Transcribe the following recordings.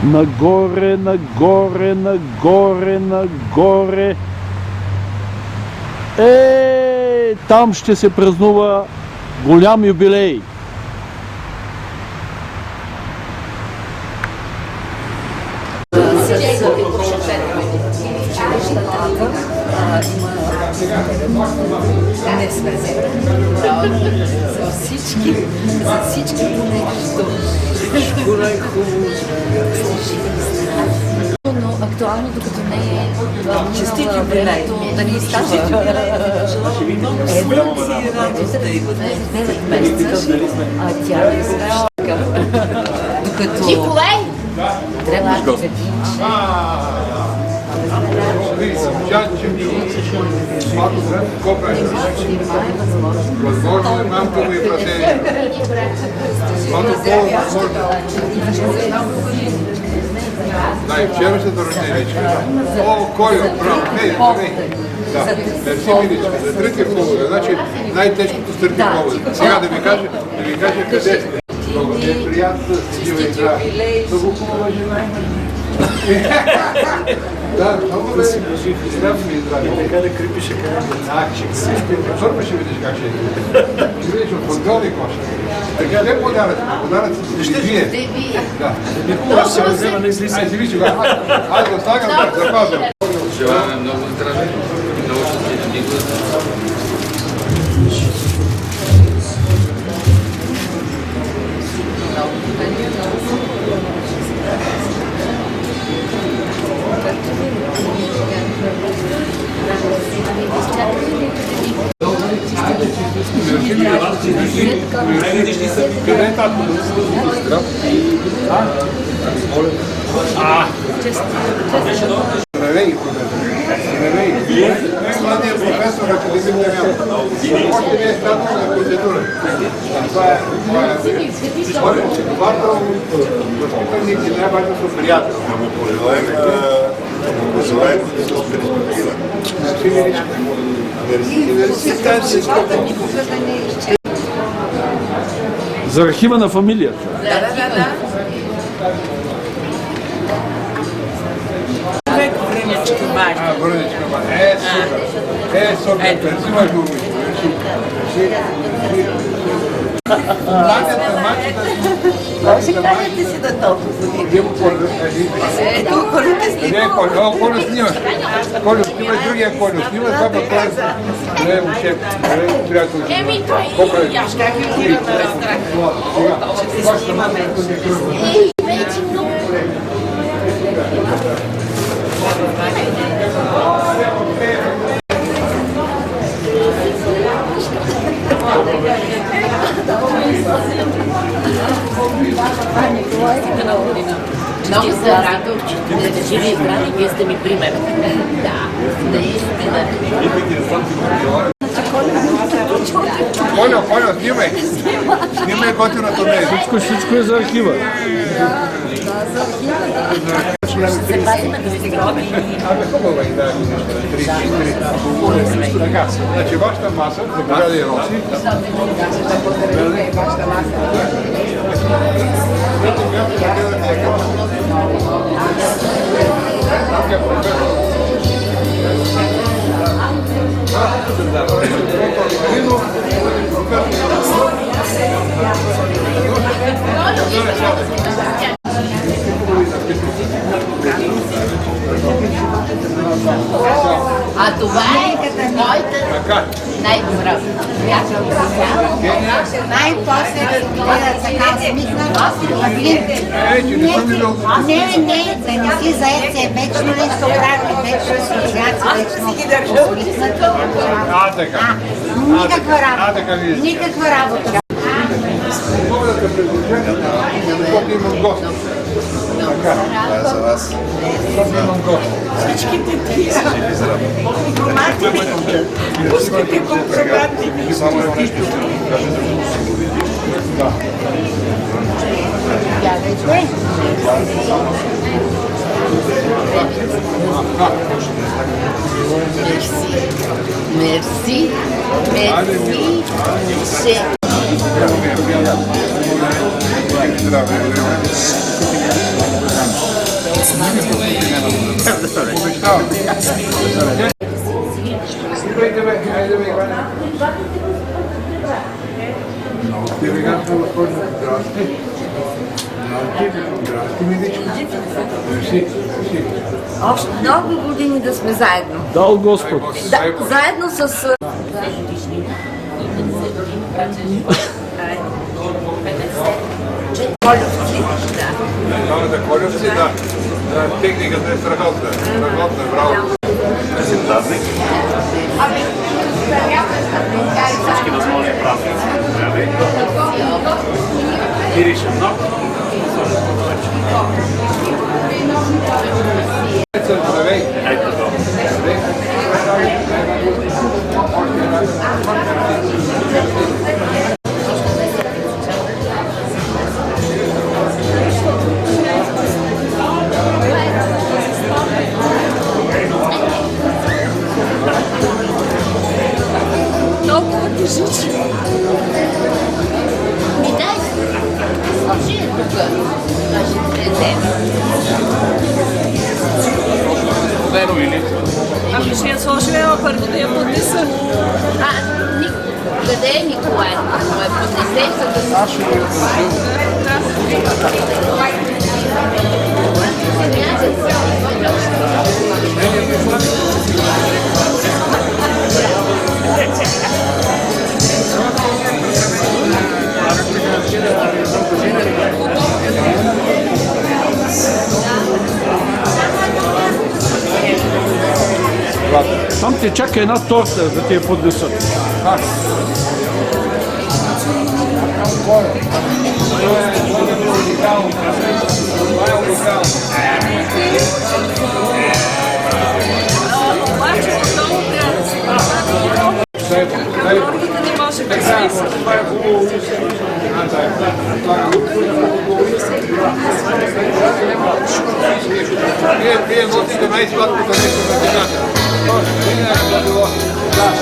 Нагоре, нагоре, нагоре, нагоре. Там ще се празнува голям юбилей. Не сме за всички нещо. Всичко най-хубаво. Но актуално, докато не е минало времето, да ни стане а тя е докато трябва да Възможно е мамка му и брате. Да, и вчера се дорожденичка. О, Колю, браво, не. Да, мерси миличка, за трети хубаво. Значи най-тежкото с трети хубаво. Сега да ви кажа къде сте. Много е приятно, стигива и здраве. Много хубава жена има. Да, много бе. Здравствуй и здраве. Така да крепише Първо ще видиш как ще е. Ще видиш от футболни коши. Така, не подаръци, подаръци ще вие. Да. Хубаво ще взема на излиза. Айде, виж сега. Айде, да слагам да запазвам. Желаем много здраве, много щастливи години. Къде е татко? Здрав. Здравей, здравей. Младият професор академик Дамян. Още не е статус на процедура. Това е възпитаник и най-важно са приятел. Да му пожелаем с перспектива. За архива на фамилията. Да. Времечко важно. Върничка, супер. Супер. Взимай го. Кажете си да толкова години. Ето, Колю те снимаш. Не, Колю снимаш. Колю снимаш, другия Колю снимаш, това пък Колю е въобще приятел. Колко е? Как ви отива на разстрах? Ще се снимаме. Много се радвам, че сте живи и здрави, вие сте ми пример. Да, наистина. Колю, снимай. Снимай готиното не. Всичко е за архива. Се пазиме да сте гроби. Хубава и да, така, значи вашата маса, заповядай Роси. А това е моята най-добра приятелка. Най-после да гледат така смихнат. Не, да не си заед се вечно ли сто прави, вечно си играци, вечно усмихнат. Така. Никаква работа. Мога да те предложения, защото имам гост. Това е за вас. Защото имам гост. Всичките ти са компромати. Пускате компромати. Само едно нещо ще ви кажа, да си го видиш. Да. Мерси. Мерси. Здраве. Обещавам. Идвайте, айде, Иване. Много ти елегантна госпожа. Здрасти. Здрасти, миличко. Мерси. Още много години да сме заедно. Дал Господ. Да, заедно с... Колевци, да. Двамата колевци, да. Техниката е страхотна. Страхотна, браво. Всички възможни празници. Мирише много. Здравей. Ето това. Много тежичи. Ми дай, сложи е тук. Кажи, Верно или? Ами ще я сложим, първо да я поднеса. Къде е Николай? Му я поднесе, за да се... Там те чака една торта да ти я поднесат. Вие носите най-сладкото нещо на земята. Това било. Да.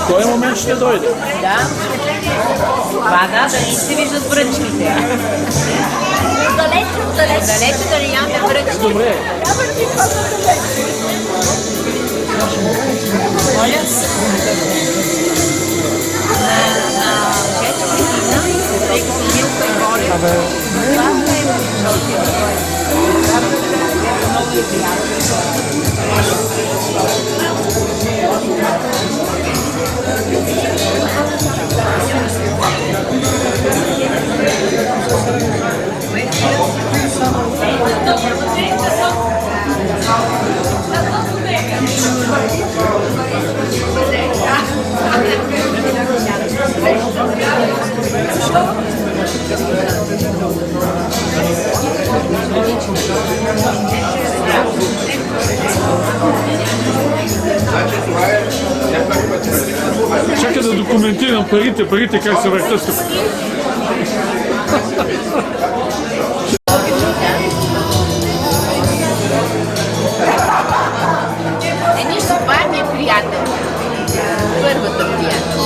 Кой момент ще дойде? Да. Това да не се виждат бръчките. Далече да не нямаме бръчки. Добре. Чакай да документирам парите как се въртят тук. Нищо, това ми е приятел. Първата приятел.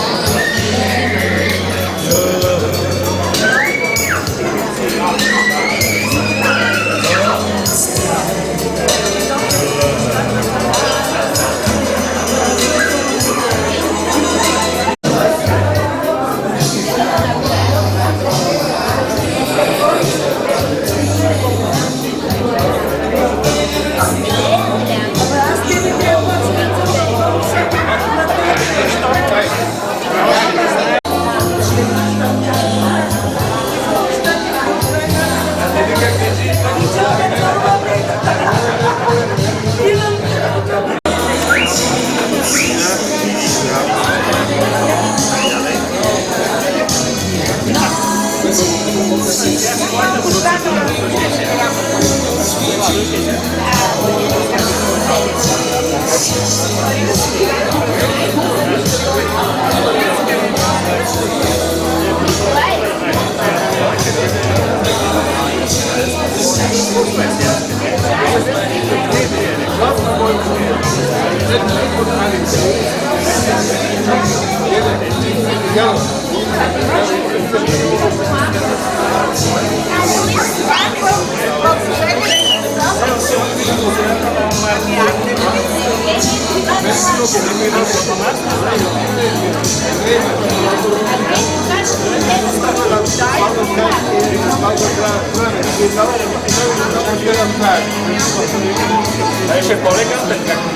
Ще по-елегантен, както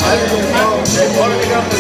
ще е по-елегантен,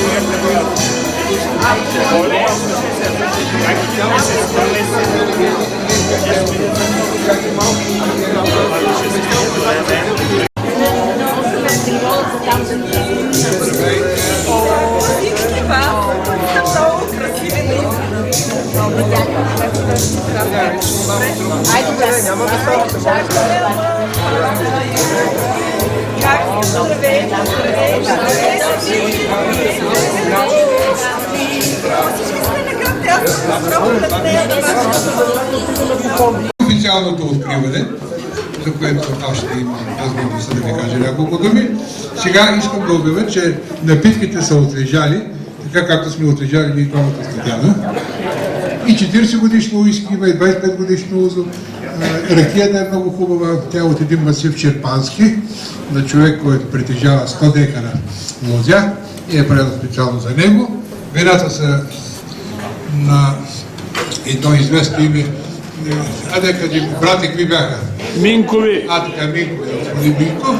Официалното откриване, за което аз ще имам възможността да ви кажа няколко думи. Сега искам да обявя, че напитките са отлежали, така както сме отлежали и двамата с Татяна. И 40 годишно уиски има, и 25 годишно узо. Ракията е много хубава, тя е от един масив черпански, на човек, който притежава 100 декара лозя и е правил специално за него. Вината са на едно известно име. Брати, какви бяха? Минкови. Така, Минкови, господин Минков.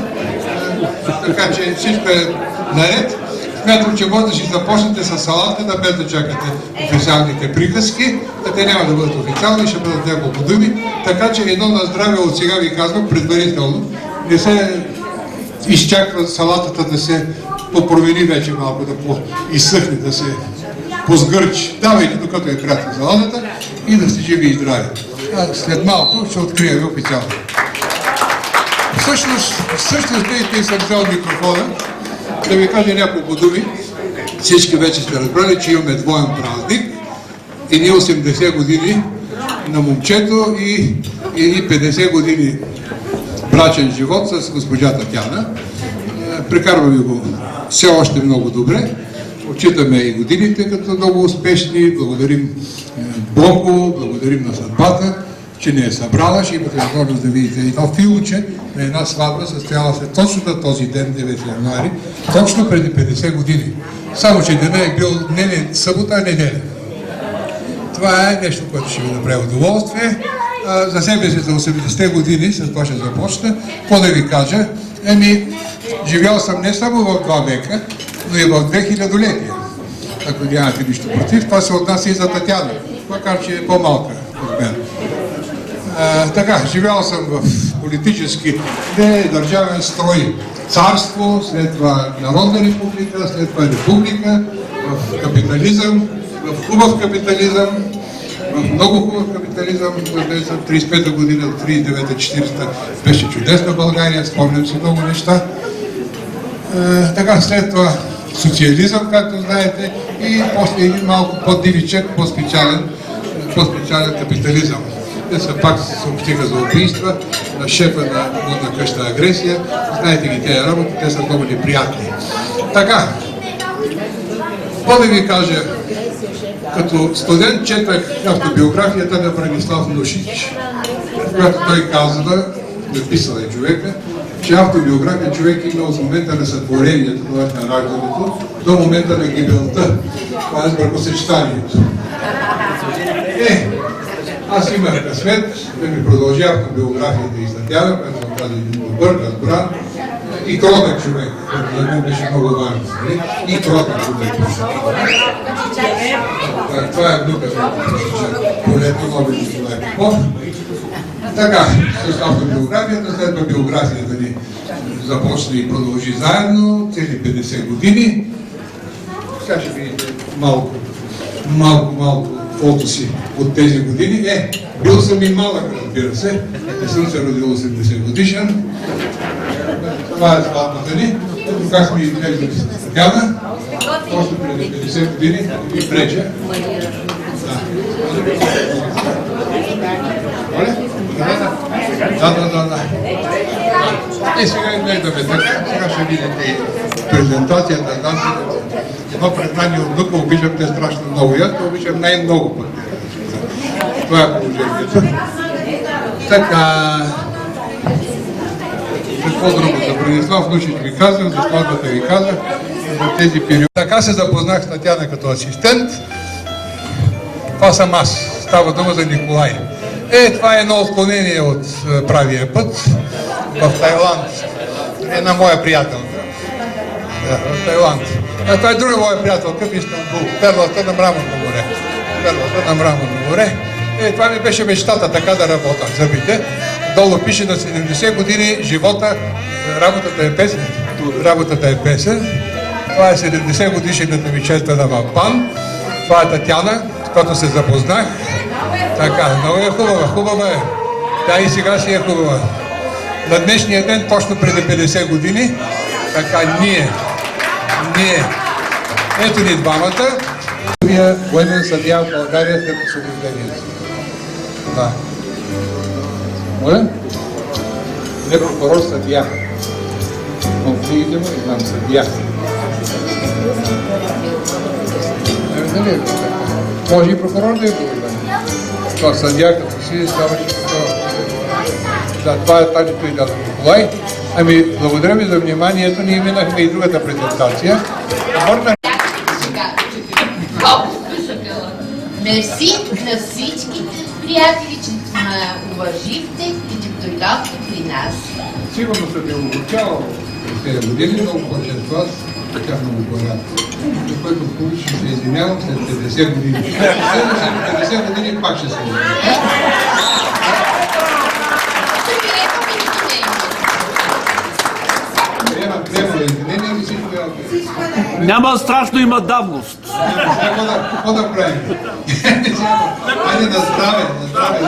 Така че всичко е наред. Смятам, че може да си започнете с салатата, без да чакате официалните приказки. Те няма да бъдат официални, ще бъдат няколко думи. Така че едно на здраве от сега ви казвам предварително. Не се изчаква салатата да се попромени вече малко, да изсъхне, да се позгърчи. Давайте докато е кратка салатата и да сте живи и здрави. След малко ще открием официално. Всъщност и съм взел микрофона да ви кажа няколко думи. Всички вече сте разбрали, че имаме двоен празник. Едни 80 години на момчето и 50 години брачен живот с госпожа Татяна. Прекарваме го все още много добре. Отчитаме и годините като много успешни. Благодарим Богу, благодарим на съдбата, че не е събрала. Ще имате възможност да видите едно филче на една сватба, състояла се точно на този ден, 9 януари, точно преди 50 години. Само, че денът е бил не събота, а неделя. Това е нещо, което ще ви направи удоволствие. За себе си за 80-те години, с това ще започна. Какво да ви кажа? Живял съм не само в 2 века, но и в 2000-летия. Ако нямате нищо против, това се отнася и за Татяна, макар че е по-малка от мен. Така, живял съм в политически държавен строй, царство, след това Народна република, след това република, в капитализъм, в хубав капитализъм, в много хубав капитализъм, от 35-та година до 39-та-40-та беше чудесна България, спомням си много неща. Така, след това социализъм, както знаете, и после един малко по-дивичък, по-специален капитализъм. Те са пак съобщиха за убийства на шефа на модна къща Агресия. Знаете ги тези работи, те са много неприятни. Така, какво да ви кажа, като студент четах автобиографията на Бранислав Нушич, когато той казва, написал е човека, че автобиография човек има от момента на сътворението, това е на раждането, до момента на гибелта, това е бракосъчетанието. Аз имах късмет да ми продължи автобиографията и Татяна, която съм казал един добър, разбран и кротък човек, което за мен беше много важно. И кротък човек. Това е внука на полето Нобелов Николай Попов. Така, с автобиографията, след това биографията ни започна и продължи заедно, цели 50 години. Сега ще видите малко фото си от тези години. Бил съм и малък, разбира се. Не съм се родил 80 годишен. Това е сватбата ни. Ето как сме изглеждали с Татяна. Още преди 50 години и преча. Да. Сега гледаме така. Сега ще видите презентацията. Едно предание от внука обичам те страшно много. И аз те обичам най-много пък. Това е положението. Така. какво друго. За Бранислав Лучич ви казах, за сватбата ви казах, за тези периоди. Така се запознах с Татяна като асистент. Това съм аз. Става дума за Николай. Това е едно отклонение от правия път в Тайланд. Една моя приятелка. В Тайланд. Това е друга моя приятелка в Истанбул. Перлата на Мраморно море. Перлата на Мраморно море. Това ми беше мечтата, така да работя зъбите. Долу пише на 70 години живота, работата е песен. Работата е песен. Това е 70 годишната ми чествана в БАН. Това е Татяна, с която се запознах. Така, много е хубава, хубава е. Тя и сега си е хубава. На днешния ден, точно преди 50 години, така ние, ето ни двамата, вие военен съдия в България след освобождението. Да. Моля? Не прокурор, съдия. Конфликтите му, не знам, съдия. Може и прокурор да е бил. Това съдия, като си ставаше прокурор. Да, това е тази той дата Николай. Ами, благодаря ви за вниманието. Ние минахме и другата презентация. Мерси на всичките приятели, че ме уважихте и че дойдохте при нас. Сигурно се ви обучавал през тези години, много почет вас, тяхно му говорят. За което публично се извинявам след 50 години. След 50 години пак ще се извинявам. Приема извинение или всичко е окей? Няма страшно, има давност. Какво да правим? Айде на здраве, на здраве.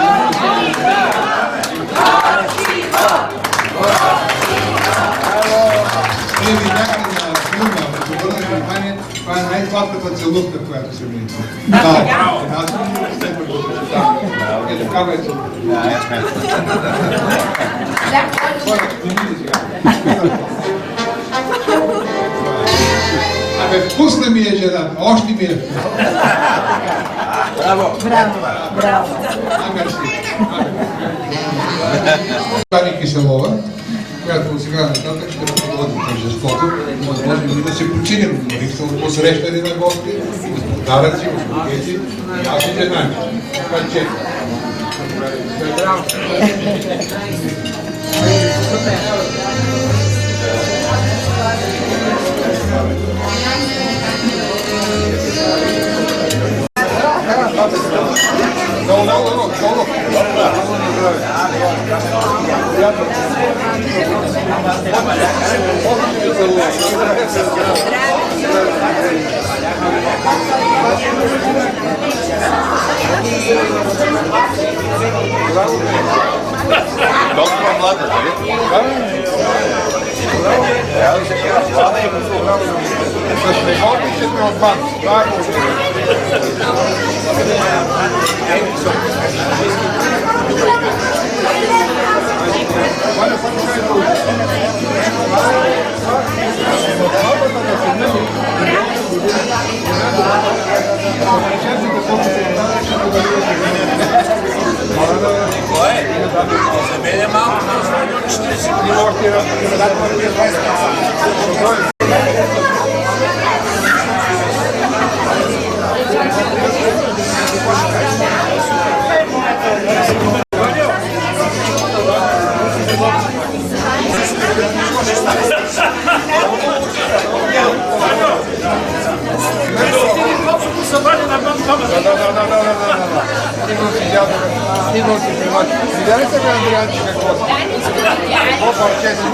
Не ви някакви на филма, ако обърнах внимание, това е най-сладката целувка, която се ми. Да, аз не се предупреждавам. Такава е целувка. Абе, вкусна ми е жена, още ми е. Браво! Браво! Таня Киселова, която от сега нататък ще ръководи тържеството. Може би да се починем, но посрещали на гости, подаръци, букети и аз ще знам. Това е чест. Толкова млада, нали? Трябва да се кажа, млада и много. С рекордите сме от БАН. Това е За мен е малко, но 40 Стигнал си примат. Видяли сте бе, Андрианчи, какво си? Какво парче си?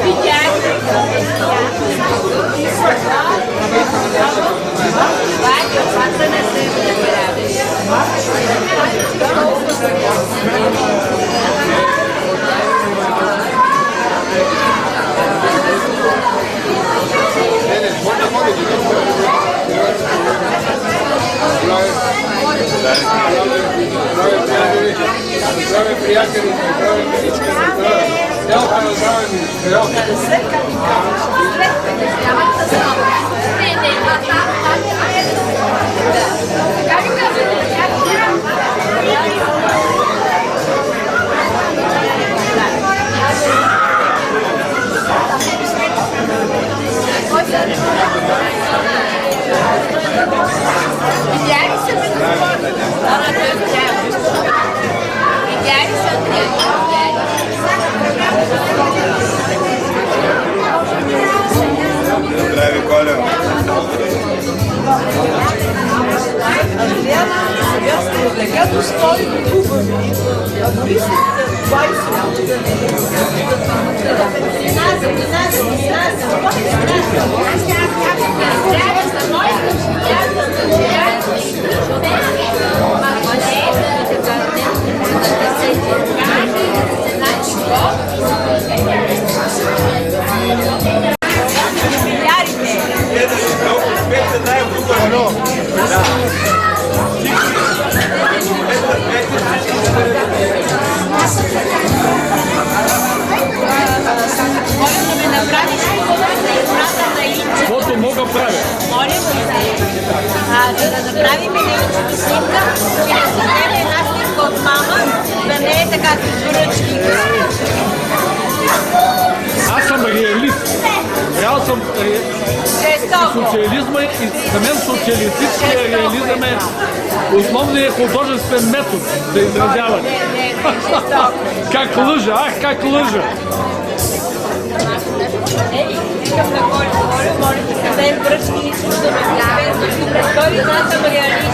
Здраве, приятели, здраве, всички, здраве. Елка, здраве ми, елка. Видяли са ме госпожа? Видяли са Здравей, Коля. Когато стои хубави, а дори след 20 направиш Каквото мога правя. Моля ви, да направим невички снимка, че да се вземе една снимка от мама, да не е така с поръчки. Аз съм реалист. Аз съм социализма и за мен социалистическия реализъм е основният художествен метод за изразяване. Как лъжа, как лъжа! Викам на Коля, моля да се вземе поръчки и нищо да ме през пред този аз съм реалист.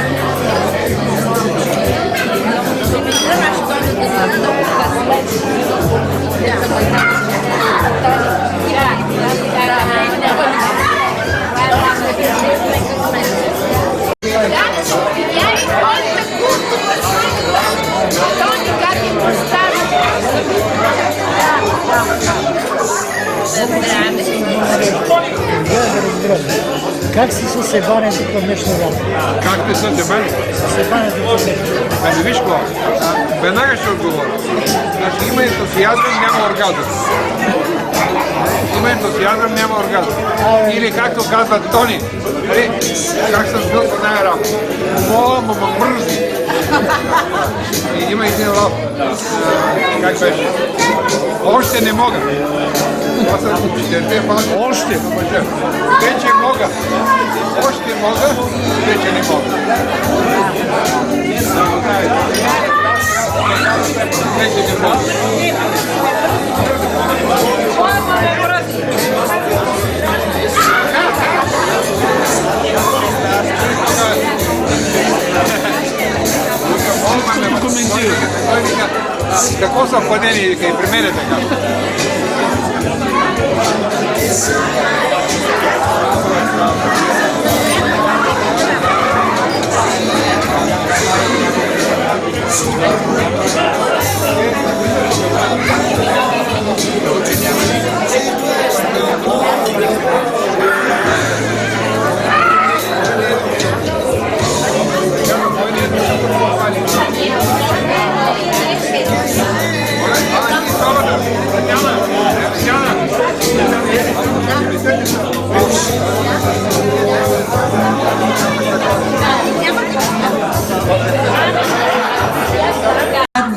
Как си с Себанен тук в днешно време? Как не съм дебен? Себанен тук. Ами виж какво, веднага ще отговоря. Значи има ентусиазъм, няма оргазъм. Има ентусиазъм, няма оргазъм. Или както казва Тони, как съм бил по нея работа. Ма мързи. И има един лав. Как беше? Още не мога. Това са 4 фази. Още. Вече мога. Още мога, вече не мога. Вече не мога. Какво съвпадение и при мен е така?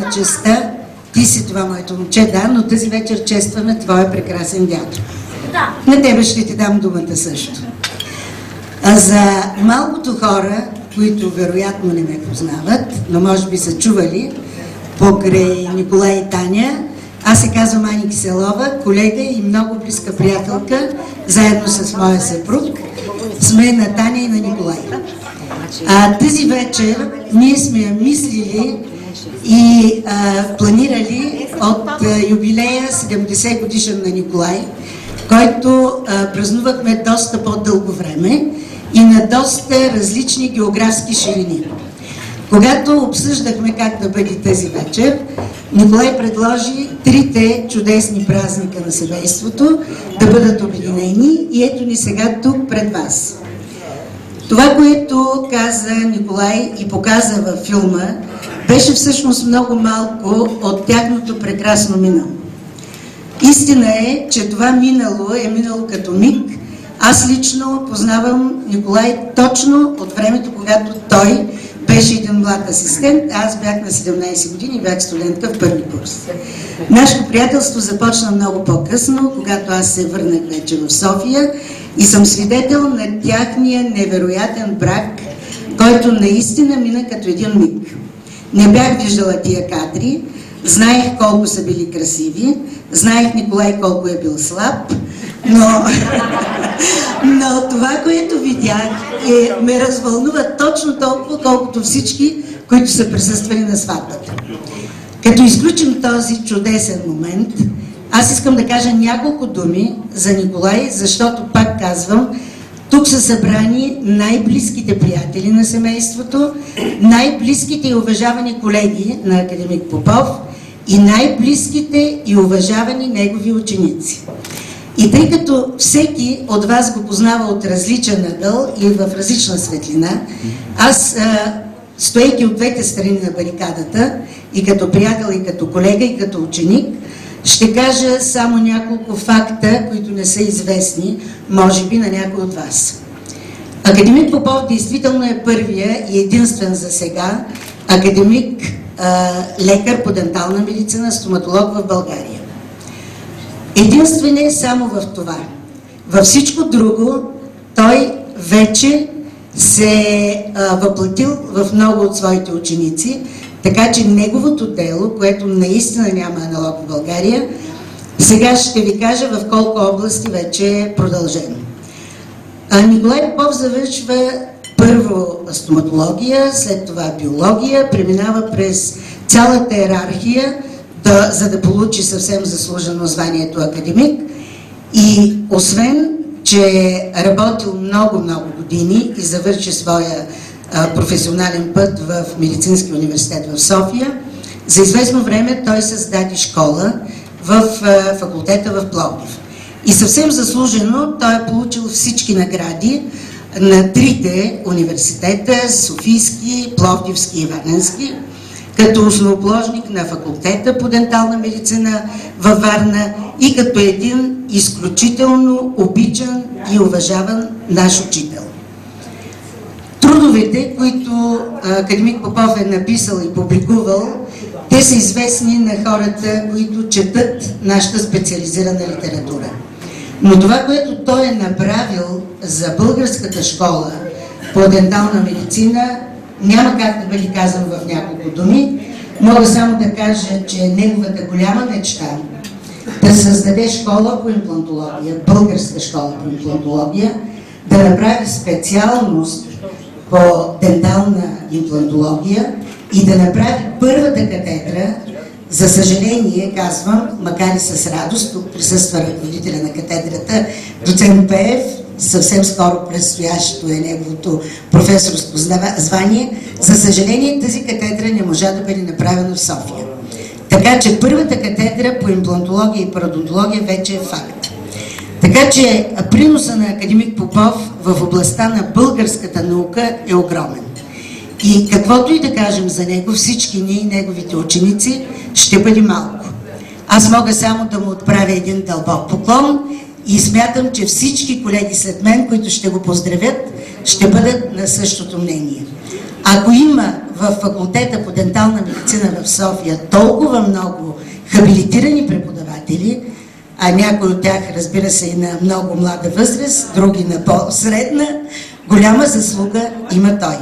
На честа, ти си това моето момче, да, но тази вечер честваме твоя прекрасен дядо. На тебе ще ти дам думата също. А за малкото хора, които вероятно не ме познават, но може би са чували, покрай Николай и Таня, аз се казвам Ани Киселова, колега и много близка приятелка, заедно с моя съпруг, сме на Таня и на Николай. Тази вечер ние сме я мислили и планирали от юбилея 70 годишен на Николай, който празнувахме доста по-дълго време и на доста различни географски ширини. Когато обсъждахме как да бъде тази вечер, Николай предложи трите чудесни празника на семейството да бъдат обединени и ето ни сега тук пред вас. Това, което каза Николай и показа във филма, беше всъщност много малко от тяхното прекрасно минало. Истина е, че това минало е минало като миг. Аз лично познавам Николай точно от времето, когато той беше един млад асистент, аз бях на 17 години и бях студентка в първи курс. Нашето приятелство започна много по-късно, когато аз се върнах вече в София И съм свидетел на тяхния невероятен брак, който наистина мина като един миг. Не бях виждала тия кадри, знаех колко са били красиви, знаех Николай колко е бил слаб, но това, което видях, ме развълнува точно толкова, колкото всички, които са присъствали на сватбата. Като изключим този чудесен момент, аз искам да кажа няколко думи за Николай, защото, пак казвам, тук са събрани най-близките приятели на семейството, най-близките и уважавани колеги на академик Попов и най-близките и уважавани негови ученици. И тъй като всеки от вас го познава от различен ъгъл и в различна светлина, аз, стоейки от двете страни на барикадата, и като приятел, и като колега, и като ученик, ще кажа само няколко факта, които не са известни, може би, на някой от вас. Академик Попов действително е първия и единствен за сега академик, лекар по дентална медицина, стоматолог в България. Единствен е само в това. Във всичко друго той вече се е въплатил в много от своите ученици, така че неговото дело, което наистина няма аналог в България, сега ще ви кажа в колко области вече е продължено. Николай Попов завършва първо стоматология, след това биология, преминава през цялата йерархия, за да получи съвсем заслужено званието академик. И освен, че е работил много години и завърши своя професионален път в Медицинския университет в София, за известно време той създаде школа в факултета в Пловдив. И съвсем заслужено той е получил всички награди на трите университета, Софийски, Пловдивски и Варненски, като основоположник на факултета по дентална медицина във Варна и като един изключително обичан и уважаван наш учител. Трудовете, които академик Попов е написал и публикувал, те са известни на хората, които четат нашата специализирана литература. Но това, което той е направил за българската школа по дентална медицина, няма как да бъде казано в няколко думи. Мога само да кажа, че неговата голяма мечта да създаде школа по имплантология, българска школа по имплантология, да направи специалност по дентална имплантология и да направи първата катедра. За съжаление, казвам, макар и с радост, тук присъства ръководителя на катедрата, доцент Пеев, съвсем скоро предстоящо е неговото професорско звание. За съжаление, тази катедра не можа да бъде направена в София. Така че първата катедра по имплантология и пародонтология вече е факт. Така че приноса на академик Попов в областта на българската наука е огромен. И каквото и да кажем за него, всички ние, неговите ученици, ще бъде малко. Аз мога само да му отправя един дълбок поклон и смятам, че всички колеги след мен, които ще го поздравят, ще бъдат на същото мнение. Ако има в факултета по дентална медицина в София толкова много хабилитирани преподаватели, а някои от тях, разбира се, и на много млада възраст, други на по-средна, голяма заслуга има той.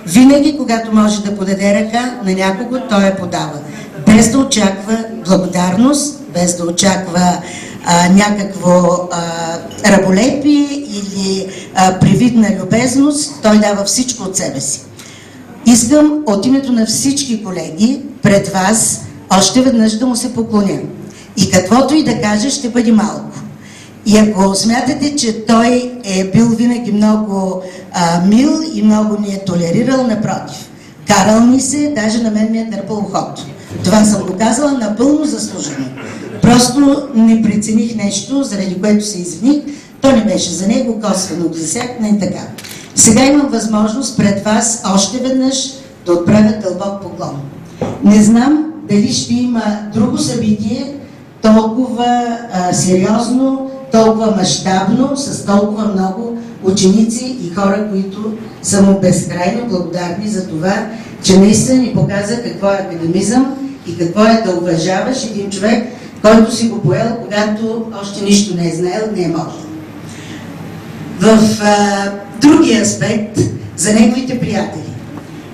Винаги, когато може да подаде ръка на някого, той я подава. Без да очаква благодарност, без да очаква някакво раболепие или привидна любезност, той дава всичко от себе си. Искам от името на всички колеги пред вас още веднъж да му се поклоня. И каквото и да каже, ще бъде малко. И ако смятате, че той е бил винаги много мил и много ни е толерирал, напротив. Карал ни се, даже на мен ми е дърпал ухото. Това съм го казала напълно заслужено. Просто не прецених нещо, заради което се извиних. То не беше за него, косвено го засягна и така. Сега имам възможност пред вас още веднъж да отправя дълбок поклон. Не знам дали ще има друго събитие, толкова сериозно, толкова мащабно, с толкова много ученици и хора, които са му безкрайно благодарни за това, че наистина ни показа какво е академизъм и какво е да уважаваш един човек, който си го поел, когато още нищо не е знаел, не е можел. в другия аспект за неговите приятели.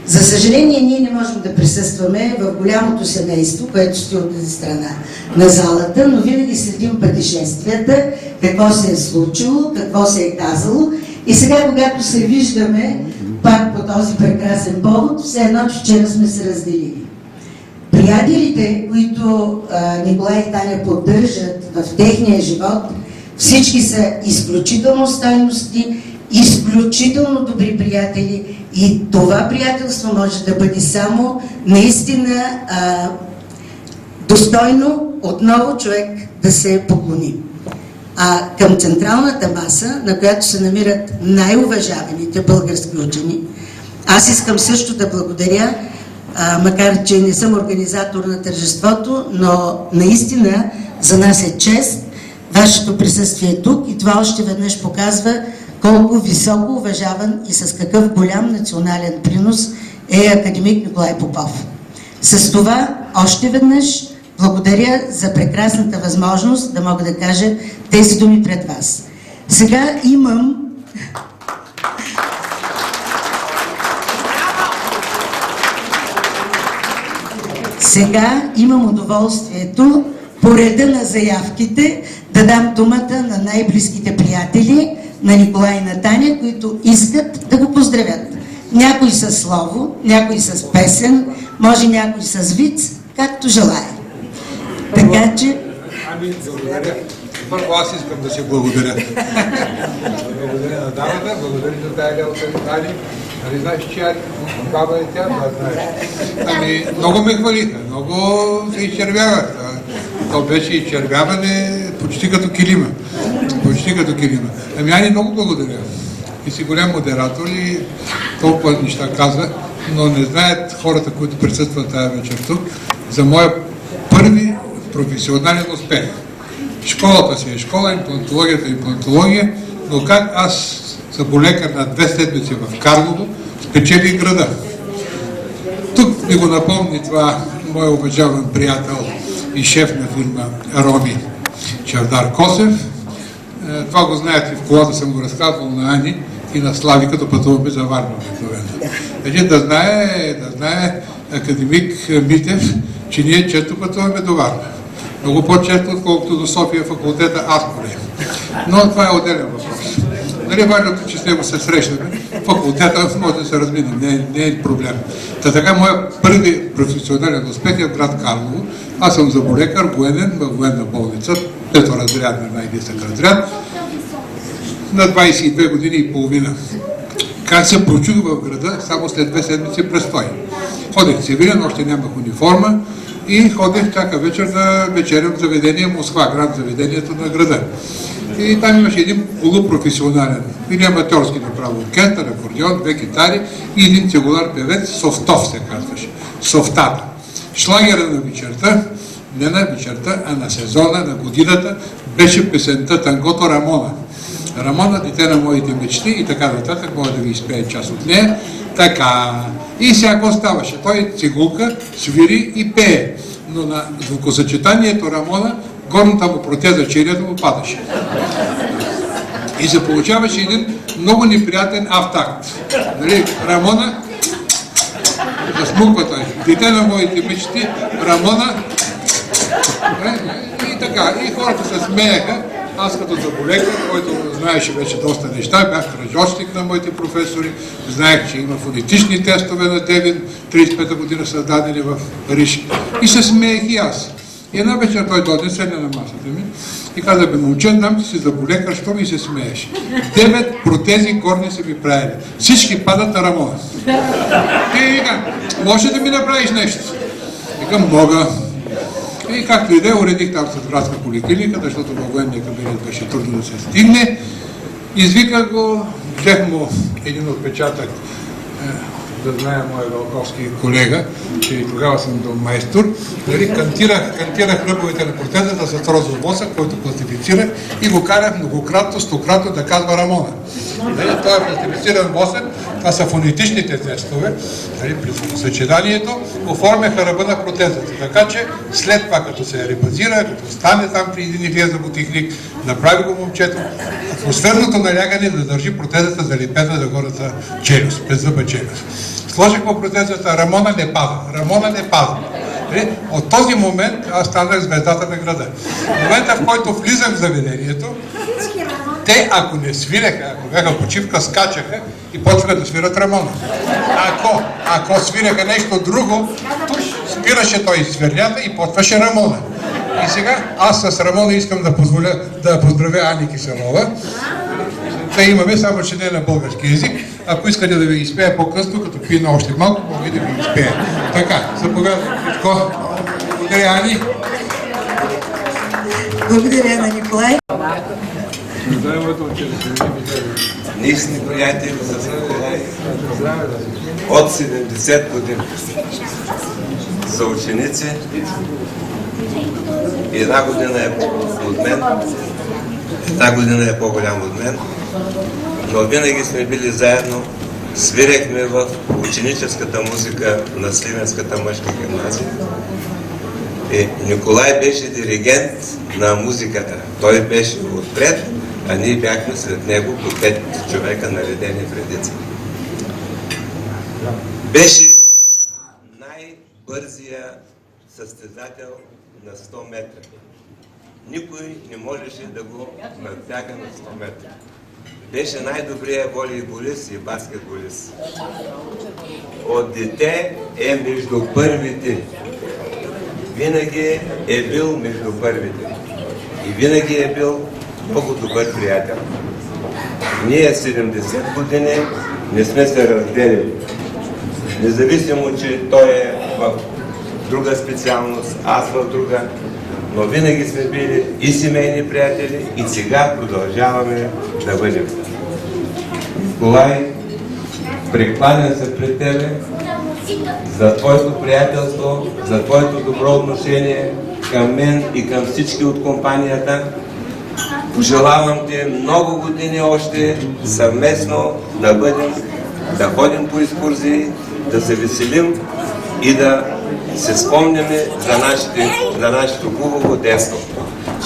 За съжаление, ние не можем да присъстваме в голямото семейство, което стои от тази страна на залата, но винаги следим пътешествията, какво се е случило, какво се е казало. И сега, когато се виждаме пак по този прекрасен повод, все едно, че вчера сме се разделили. Приятелите, които Николай и Таня поддържат в техния живот, всички са изключително стойности, изключително добри приятели и това приятелство може да бъде само наистина достойно отново човек да се поклони. А към централната маса, на която се намират най-уважаваните български учени, аз искам също да благодаря, макар че не съм организатор на тържеството, но наистина за нас е чест вашето присъствие тук и това още веднъж показва колко високо уважаван и с какъв голям национален принос е академик Николай Попов. С това още веднъж благодаря за прекрасната възможност да мога да кажа тези думи пред вас. Сега имам удоволствието по реда на заявките да дам думата на най-близките приятели на Николай и на Таня, които искат да го поздравят. Някой със слово, някой с песен, може някой с виц, както желая. Така че... Благодаря. Първо аз искам да се благодаря. Благодаря на дамата, благодаря за тая лелка Тани. Нали знаеш, че баба е тя? Да, знаеш. Много ме хвалиха, много се изчервявах. То беше изчервяване почти като килима. Почти като килима. Ани много благодаря. И си голям модератор и толкова неща каза, но не знаят хората, които присъстват тази вечер тук, за моя първи професионален успех. Школата си е школа, имплантологията е имплантология, но как аз заболекар на 2 седмици в Карлово спечелих града. Тук ми го напомни това мой уважаван приятел и шеф на фирма Роми Чавдар Косев. Това го знаете, в колата съм го разказвал на Ани и на Слави, като пътуваме за Варна обикновено. Един да знае академик Митев, че ние често пътуваме до Варна. Много по-често, отколкото до София факултета, аз поне. Но това е отделен въпрос. Нали важното, че с него се срещаме, факултета може да се размине, не е проблем. Така, моят първи професионален успех е в град Карлово. Аз съм заболекар, военен, във военна болница, петоразрядна, най-нисък разряд, на 22 години и половина. Как се прочух в града, само след 2 седмици престой. Ходех цивилен, още нямах униформа и ходех всяка вечер да вечерям в заведение Москва, град заведението на града. И там имаше един полупрофесионален, или аматьорски направо оркестър, акордеон, 2 китари и един цигулар певец, Софтов се казваше, Софтата. Шлагера на вечерта, не на вечерта, а на сезона, на годината, беше песента Тангото Рамона. Рамона, дете на моите мечти и така нататък, мога да ви изпея част от нея. Така. И сега ставаше. Той цигулка, свири и пее. Но на звукосъчетанието Рамона, горната му протеза, черията му падаше. И се получаваше един много неприятен автакт. Нали, Рамона засмуква той. Дете на моите мечти, Рамона. И така. И хората се смееха. Аз като заболекар, който знаеше вече доста неща, бях кръжочник на моите професори, знаех, че има фонетични тестове на Девин, 35-та година са дадени в Париж. И се смеех и аз. И една вечер той дойде, седна на масата ми и каза: бе, момче, знам, че си заболекар, що ми се смееш? 9 протези горни са ми правили. Всички падат на Рамона. И вика: може да ми направиш нещо? Викам: мога. И както и да, уредих там с градска поликлиника, защото във военния кабинет беше трудно да се стигне. Извиках го, взех му един отпечатък, да знае моя вълковски колега, че и тогава съм бил майстор. Кантирах ръбовете на протезата с розов восък, който класифицирах и го карах многократно, стократно да казва Рамона. Това е класифициран восък, това са фонетичните тестове, при съчетанието оформяха ръба на протезата. Така че след това, като се репазира, като стане там при един зъботехник, Направи го момчето. Атмосферното налягане да държи протезата залепена до горната челюст, беззъба челюст. Сложих по протезата Рамона не пада. Рамона не пада. От този момент аз станах звездата на града. В момента, в който влизам в заведението, те, ако не свиреха, ако бяха почивка, скачаха и почваха да свират Рамона. Ако свиреха нещо друго, спираше той свирлята и почваше Рамона. И сега аз с Рамона искам да поздравя Ани Киселова. Те имаме, само че не на български език. Ако искате да ви изпея по-късно, като пие на още малко, мога да ви изпея. Така, заповядайте. Благодаря, Ани. Благодаря на Николай. Ние сме приятели с Николай от 70 години. Са ученици. Една година е от мен, една година е по-голям от мен, но винаги сме били заедно. Свирехме в ученическата музика на Сливенската мъжка гимназия. И Николай беше диригент на музиката. Той беше отпред, а ние бяхме след него по 5 човека наредени в редица. Беше най-бързия състезател на 100 метра. Никой не можеше да го надбяга на 100 метра. Беше най-добрият волейболист и баскетболист. От дете е между първите. Винаги е бил между първите. И винаги е бил много добър приятел. Ние 70 години не сме се разделили. Независимо, че той е в друга специалност, аз в друга, но винаги сме били и семейни приятели, и сега продължаваме да бъдем. Николай, прекланям се пред тебе за твоето приятелство, за твоето добро отношение към мен и към всички от компанията. Пожелавам ти много години още съвместно да бъдем, да ходим по екскурзии, да се веселим и да се спомняме за нашето хубаво детство.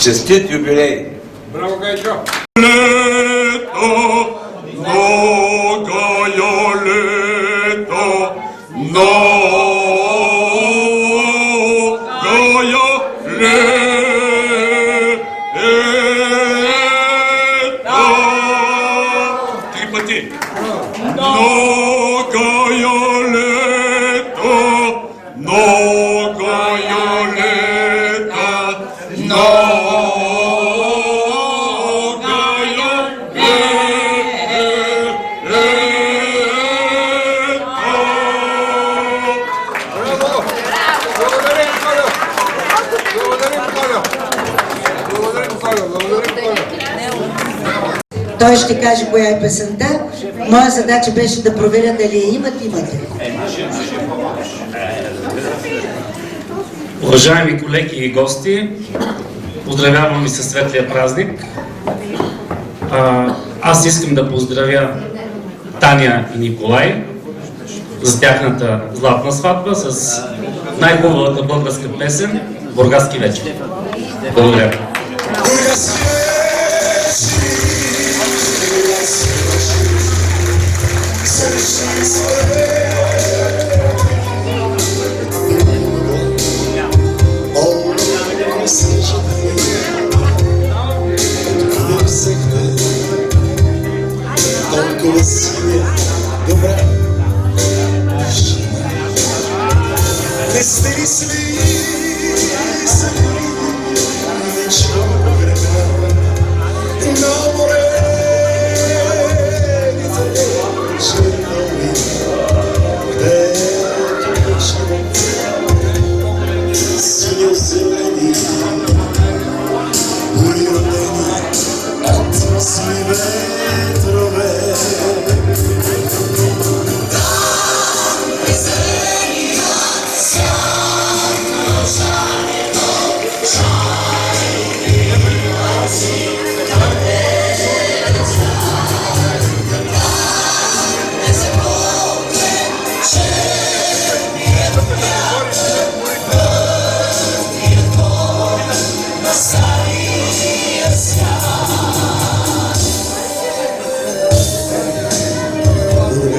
Честит юбилей! Браво, Гайчо! Три пъти. Той ще каже коя е песента. Моя задача беше да проверя дали я имате. Уважаеми колеги и гости, поздравявам ви със светлия празник. Аз искам да поздравя Таня и Николай за тяхната златна сватба с най-хубавата българска песен "Бургаски вечер". Благодаря. Толкова синя, добра жена. Не сте ли слизали вечно времена на морените чернови, където живот синьо-зелени, уродени от зли ветрове. Там, приземлени от свят,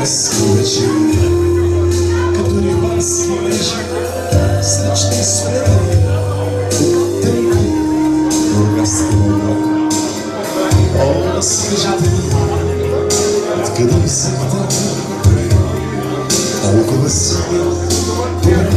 бургаски вечер, като рибарски вечер, с нощни спрени, тънки бургаски мълна. О, разкажете ми, откъде ви взехте толкова силно добре?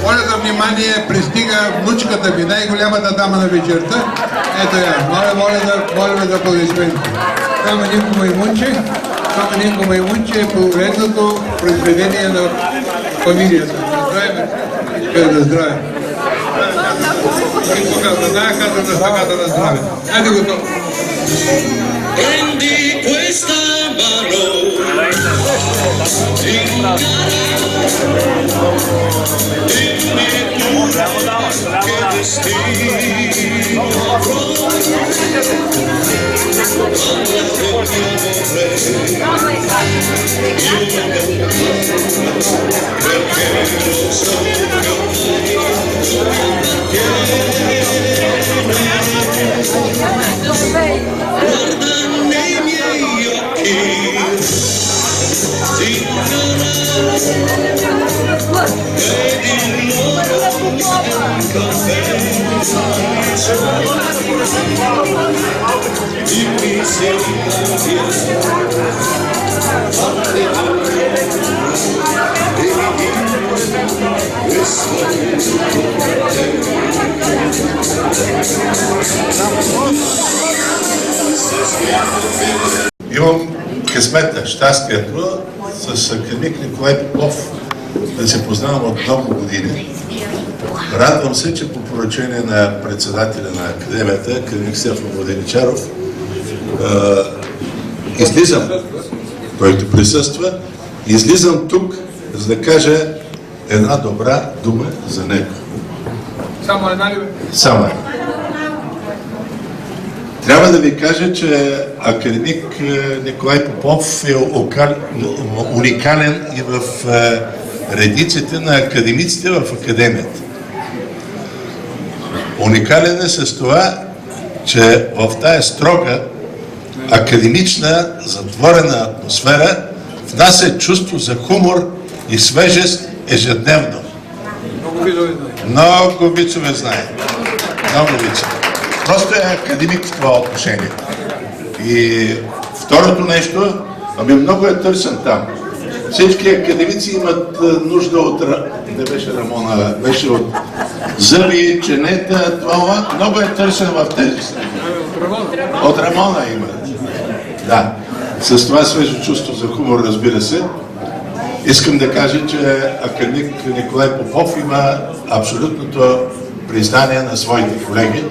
Моля за внимание, пристига внучката ви, най-голямата дама на вечерта. Ето я, моля за аплодисменти. Каменинко Маймунче е поредното произведение на фамилията. Да здраве. Тая каза на стъката на здраве. Айде готово. Имам късмета, щастието с академик Николай Попов да се познавам от много години. Радвам се, че по поръчение на председателя на академията, академик Стефан Владеничаров, излизам, който присъства, излизам тук, за да кажа една добра дума за него. Само една ли? Само една. Трябва да ви кажа, че академик Николай Попов е уникален и в редиците на академиците в академията. Уникален е с това, че в тая строга, академична, затворена атмосфера внася чувство за хумор и свежест ежедневно. Много вицове знае. Много вицове. Просто е академик в това отношение. И второто нещо, много е търсен там. Всички академици имат нужда от... Не беше Рамона, беше от зъби, ченета, това. Много е търсен в тези страни. От Рамона има. Да. С това свежо чувство за хумор, разбира се. Искам да кажа, че академик Николай Попов има абсолютното признание на своите колеги.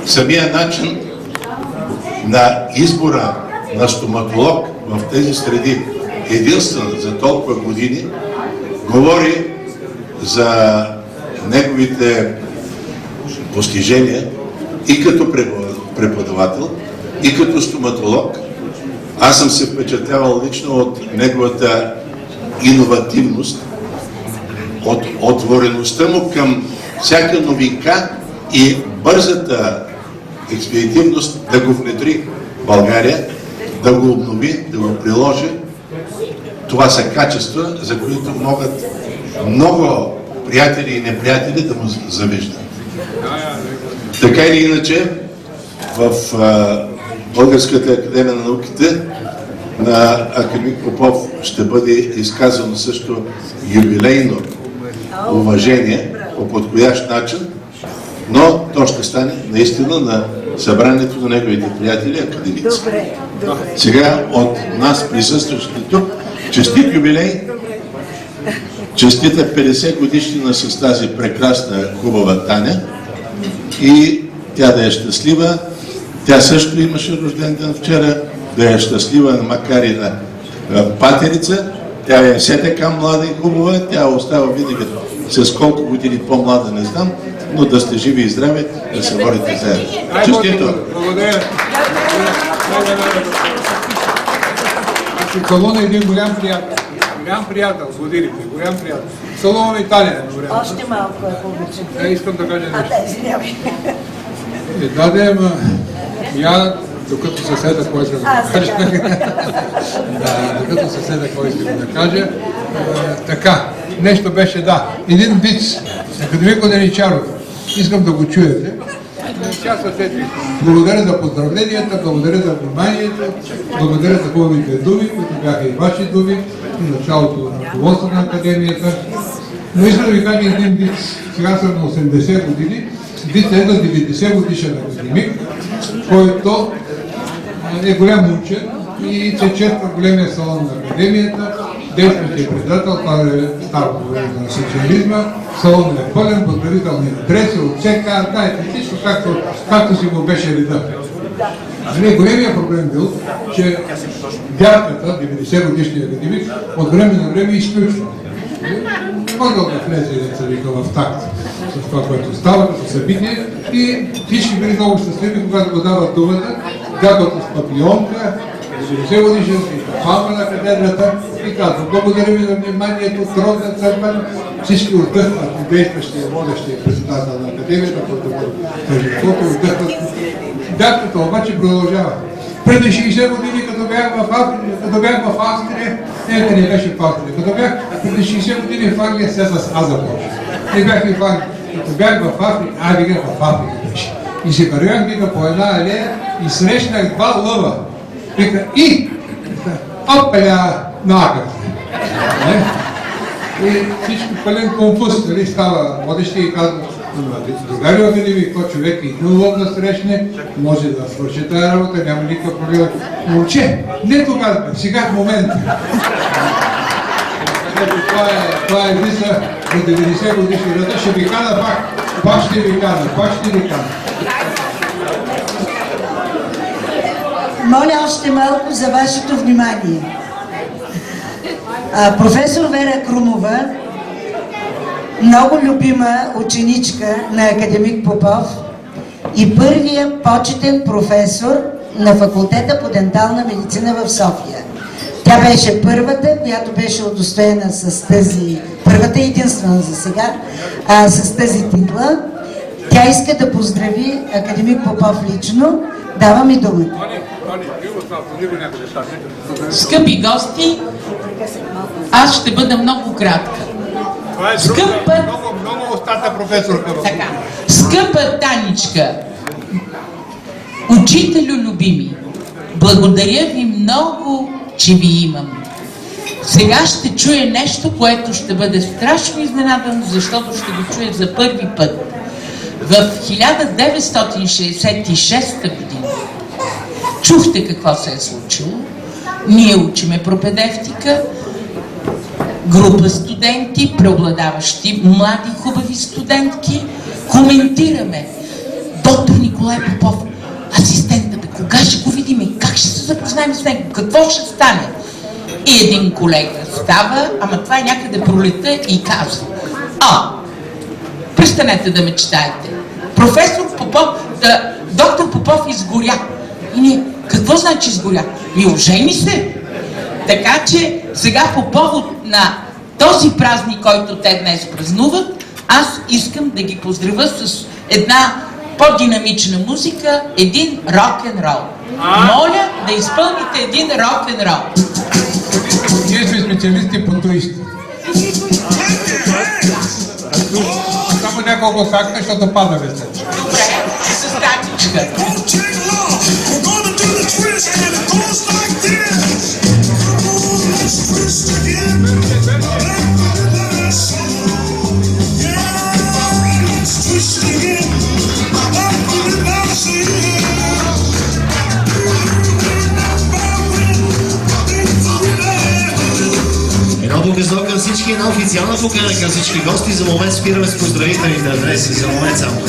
Самия начин на избора на стоматолог в тези среди, единствено за толкова години, говори за неговите постижения и като преподавател, и като стоматолог. Аз съм се впечатлявал лично от неговата иновативност, от отвореността му към всяка новинка и бързата експедитивност да го внедри в България, да го обнови, да го приложи. Това са качества, за които могат много приятели и неприятели да му завиждат. Така или иначе, в Българската академия на науките на академик Попов ще бъде изказано също юбилейно уважение по подходящ начин, но то ще стане наистина на събранието на неговите приятели академици. Сега от нас присъстващите тук, честит юбилей, честита 50 годишнина с тази прекрасна, хубава Таня и тя да е щастлива. Тя също имаше рожден ден вчера, да е щастлива, макар и на патерица. Тя е все така млада и хубава, тя остава винаги с колко години по-млада, не знам, но да сте живи и здрави, да се борите заедно. Честито! Благодаря! Салон е един голям приятел с годините, голям приятел. Салон Италия е добре. Още малко, ако обичам. Искам да кажа нещо. Извинявай. Даде, я, докато съседа, кой искам да кажа. Докато съседа, кой искам да кажа. Така, нещо беше, един виц. Академик Воденичаров. Искам да го чуете. Благодаря за поздравленията, благодаря за вниманието, благодаря за хубавите думи, които бяха и ваши думи, и началото на ръководството на академията. Но искам да ви кажа един виц. Сега съм на 80 години. Виц е на 90 годишен академик, който е голям учен и се черпа в големия салон на академията. Действащия председател, това е старото време на социализма, салон е пълен, поздравителни адреси, отсека, всичко както си го беше реда. Големия проблем бил, че дядката, 90 годишния академик, от време на време изключва. Не може да влезе в такт с това, което става като събитие и всички били много щастливи, когато го дават думата, дядката с папионка, 90 годишен фалма на катедрата и казва: благодаря ви за вниманието, трудна църква. Всички отдъхват, действащия, водещия председател на академията, който тържеството отдъхват. Дядката обаче продължава. Преди 60 години, като бях в Австрия, не беше в Австрия, като бях преди 60 години в Англия, се с А започва. Не бях и в Англия. Като бях в Африка, вика в Африка беше. И се вървях, вика, по една алея и срещнах два лъва. Вика, и опеля накъв. И всичко пълен конфуз, става водещи и казва: другари академик, то човек и лъв да срещне, може да свърши тази работа, няма никакъв проблем. Момче, не тогава, сега в момента. Това е виса за 90 годишни рада. Ще ви кана пак ще ви кана. Моля още малко за вашето внимание. Професор Вера Крумова, много любима ученичка на академик Попов и първия почетен професор на факултета по дентална медицина в София. Тя беше първата, която беше удостоена с тази, първата и единствена за сега, с тази титла. Тя иска да поздрави академик Попов лично. Давам и думата. Скъпи гости, аз ще бъда много кратка. Много остата професорка. Скъпа Таничка, учителю любими, благодаря ви много, че ви имам. Сега ще чуя нещо, което ще бъде страшно изненадано, защото ще го чуя за първи път. В 1966 година чухте какво се е случило. Ние учиме пропедевтика, група студенти, преобладаващи млади хубави студентки, коментираме. Доктор Николай Попов, асистента, кога ще го видим, как ще се запознаем с него, какво ще стане? И един колега става, ама това е някъде пролета и казва: престанете да мечтаете. Професор Попов, доктор Попов изгоря. И ние, какво значи изгоря? И ожени се. Така че сега по повод на този празник, който те днес празнуват, аз искам да ги поздравя с една по-динамична музика, един рок-н-рол. Моля да изпълните един рок-н-рол. Ние сме специалисти по туисти. Само няколко факта, защото падаме след. Добре, с таничка. Едно показно към всички, една официална покана към всички гости. За момент спираме с поздравителните адреси. За момент само.